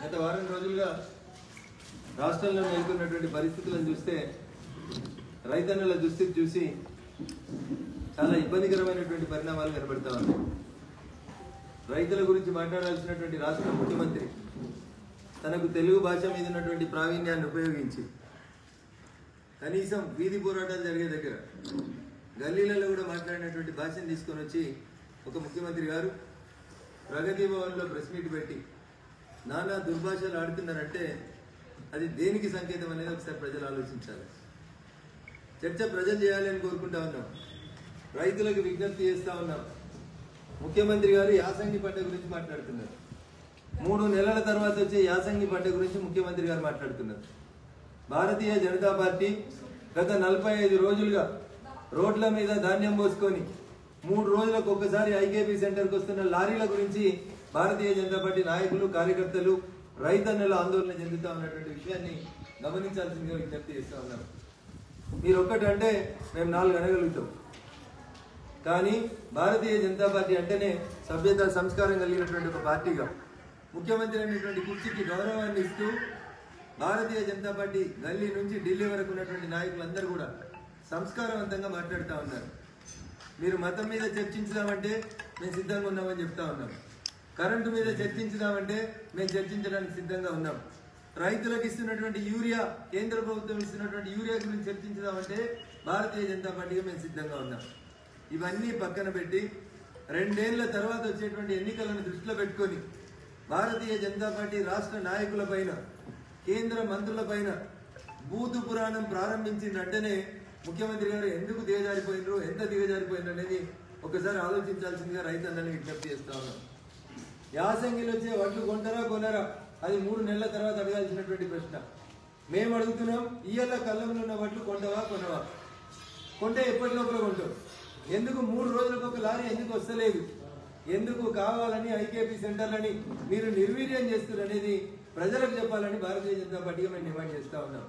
గత వారం రోజులుగా రాష్ట్రంలో నెలకొన్నటువంటి పరిస్థితులను చూస్తే రైతన్నల దుస్థితి చూసి చాలా ఇబ్బందికరమైనటువంటి పరిణామాలు కనబడతా ఉన్నాయి. రైతుల గురించి మాట్లాడాల్సినటువంటి రాష్ట్ర ముఖ్యమంత్రి తనకు తెలుగు భాష మీద ఉన్నటువంటి ప్రావీణ్యాన్ని ఉపయోగించి కనీసం వీధి పోరాటాలు జరిగే దగ్గర గల్లీలలో కూడా మాట్లాడినటువంటి భాషను తీసుకొని వచ్చి ఒక ముఖ్యమంత్రి గారు ప్రగతి భవన్లో ప్రెస్ మీట్ పెట్టి నానా దుర్భాషలు ఆడుతున్నారంటే అది దేనికి సంకేతం అనేది ఒకసారి ప్రజలు ఆలోచించాలి. చర్చ ప్రజలు చేయాలని కోరుకుంటా ఉన్నాం. రైతులకు విజ్ఞప్తి చేస్తా ఉన్నాం. ముఖ్యమంత్రి గారు యాసంగి పంట గురించి మాట్లాడుతున్నారు. 3 నెలల తర్వాత వచ్చే యాసంగి పంట గురించి ముఖ్యమంత్రి గారు మాట్లాడుతున్నారు. భారతీయ జనతా పార్టీ గత 45 రోజులుగా రోడ్ల మీద ధాన్యం పోసుకొని 3 రోజులకు ఒక్కసారి ఐకేపీ సెంటర్కి వస్తున్న లారీల గురించి భారతీయ జనతా పార్టీ నాయకులు కార్యకర్తలు రైతన్నలు ఆందోళన చెందుతా ఉన్నటువంటి విషయాన్ని గమనించాల్సిందిగా విజ్ఞప్తి చేస్తా ఉన్నాం. మీరు ఒక్కటంటే మేము 4 అనగలుగుతాం. కానీ భారతీయ జనతా పార్టీ అంటేనే సభ్యత సంస్కారం కలిగినటువంటి ఒక పార్టీగా ముఖ్యమంత్రి అనేటువంటి కుర్చీకి గౌరవాన్ని ఇస్తూ భారతీయ జనతా పార్టీ గల్లీ నుంచి ఢిల్లీ వరకు ఉన్నటువంటి నాయకులందరూ కూడా సంస్కారవంతంగా మాట్లాడుతూ ఉన్నారు. మీరు మతం మీద చర్చించుదామంటే మేము సిద్ధంగా ఉన్నామని చెప్తా ఉన్నాం. కరెంటు మీద చర్చించుదామంటే మేము చర్చించడానికి సిద్ధంగా ఉన్నాం. రైతులకు ఇస్తున్నటువంటి యూరియా, కేంద్ర ప్రభుత్వం ఇస్తున్నటువంటి యూరియా గురించి చర్చించుదామంటే భారతీయ జనతా పార్టీగా మేము సిద్ధంగా ఉన్నాం. ఇవన్నీ పక్కన పెట్టి 2 ఏళ్ల తర్వాత వచ్చేటువంటి ఎన్నికలను దృష్టిలో పెట్టుకొని భారతీయ జనతా పార్టీ రాష్ట్ర నాయకుల పైన, కేంద్ర మంత్రుల పైన బూతు పురాణం ప్రారంభించిందంటేనే ముఖ్యమంత్రి గారు ఎందుకు దిగజారిపోయినరు, ఎంత దిగజారిపోయినరు అనేది ఒకసారి ఆలోచించాల్సిందిగా రైతన్నని విజ్ఞప్తి చేస్తా ఉన్నాం. యాసంగిలో వచ్చే వడ్లు కొంటారా కొనరా అది 3 నెలల తర్వాత అడగాల్సినటువంటి ప్రశ్న. మేము అడుగుతున్నాం, ఇయ్యాల కళ్ళంలో ఉన్న వడ్లు కొంటవా కొనవా? కొంటే ఎప్పటి లోపల కొంటావు? ఎందుకు 3 రోజులకు ఒక లారీ ఎందుకు వస్తలేదు? ఎందుకు కావాలని ఐకేపీ సెంటర్లని మీరు నిర్వీర్యం చేస్తున్నారు అనేది ప్రజలకు చెప్పాలని భారతీయ జనతా పార్టీగా మేము డిమాండ్ చేస్తా ఉన్నాం.